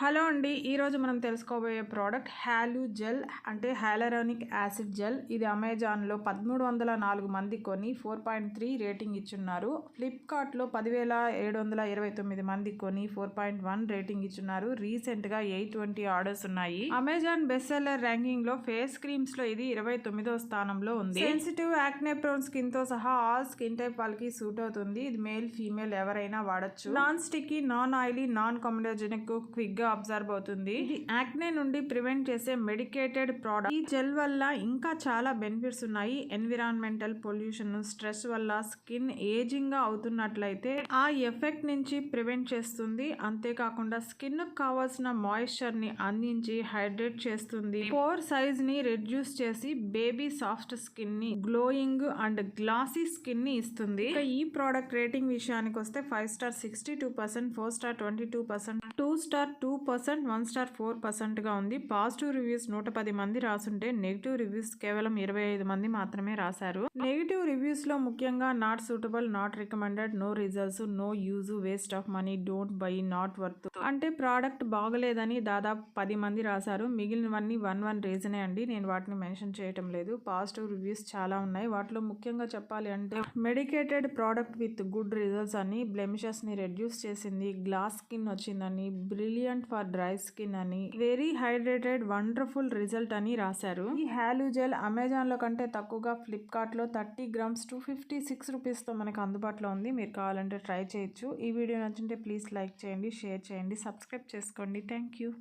Hello అండి. ఈరోజు మనం తెలుసుకోబోయే ప్రోడక్ట్ హ్యాలు జెల్ అంటే హైలరానిక్ యాసిడ్ జెల్. ఇది అమెజాన్లో 1304 మంది కొని 4.3 రేటింగ్ ఇచ్చున్నారు. ఫ్లిప్కార్ట్లో 10,729 మంది కొని 4.1 రేటింగ్ ఇచ్చున్నారు. రీసెంట్గా 820 ఆర్డర్స్ ఉన్నాయి. అమెజాన్ బెస్ట్ సెల్లర్ ర్యాంకింగ్లో ఫేస్ క్రీమ్స్లో ఇది 29వ స్థానంలో ఉంది. సెన్సిటివ్ యాక్నే ప్రోన్ స్కిన్తో సహా ఆల్ స్కిన్ టైప్ వాళ్ళకి సూట్ అవుతుంది. ఇది మేల్ ఫీమేల్ ఎవరైనా వాడచ్చు. Non sticky, non oily, non comedogenic, quick absorb అవుతుంది. ఇది యాక్నే నుండి ప్రివెంట్ చేసే మెడికేటెడ్ ప్రోడక్ట్. ఈ జెల్ వల్ల ఇంకా చాలా బెనిఫిట్స్ ఉన్నాయి. ఎన్విరాన్మెంటల్ పొల్యూషన్, స్ట్రెస్ వల్ల స్కిన్ ఏజింగ్ గా అవుతున్నట్లయితే ఆ ఎఫెక్ట్ నుంచి ప్రివెంట్ చేస్తుంది. అంతేకాకుండా స్కిన్ కావాల్సిన మాయిశ్చర్ ని అందించి హైడ్రేట్ చేస్తుంది. పోర్ సైజ్ ని రెడ్యూస్ చేసి బేబీ సాఫ్ట్ స్కిన్ ని, గ్లోయింగ్ అండ్ గ్లాసీ స్కిన్ ని ఇస్తుంది. ఈ ప్రోడక్ట్ రేటింగ్ విషయానికి వస్తే 5 స్టార్ 62%, 4 స్టార్ 22%, 2 స్టార్ 2%, 1 స్టార్ 4% గా ఉంది. పాజిటివ్ రివ్యూస్ 110 మంది రాసుంటే నెగిటివ్ రివ్యూస్ కేవలం 25 మంది మాత్రమే రాశారు. నెగిటివ్ రివ్యూస్ లో ముఖ్యంగా not suitable, not recommended, no results, no use, waste of money, don't buy, not worth అంటే ప్రోడక్ట్ బాగలేదని దాదాపు 10 మంది రాశారు. మిగిలినవన్నీ వన్ రీజనే అండి. నేను వాటిని మెన్షన్ చేయటం లేదు. పాజిటివ్ రివ్యూస్ చాలా ఉన్నాయి. వాటిలో ముఖ్యంగా చెప్పాలి అంటే medicated product with good results అని, బ్లెమిషెస్ ని రెడ్యూస్ చేసింది, గ్లాస్ స్కిన్ వచ్చిందని, బ్రిలియంట్ ఫర్ డ్రై స్కిన్ అని, వెరీ హైడ్రేటెడ్, వండర్ఫుల్ రిజల్ట్ అని రాశారు. ఈ హ్యాలు జెల్ అమెజాన్ లో కంటే తక్కువగా ఫ్లిప్కార్ట్ లో 30 గ్రామ్స్ 256 రూపీస్ తో మనకు అందుబాటులో ఉంది. మీరు కావాలంటే ట్రై చేయొచ్చు. ఈ వీడియో నచ్చింటే ప్లీజ్ లైక్ చేయండి, షేర్ చేయండి, సబ్స్క్రైబ్ చేసుకోండి. Thank you.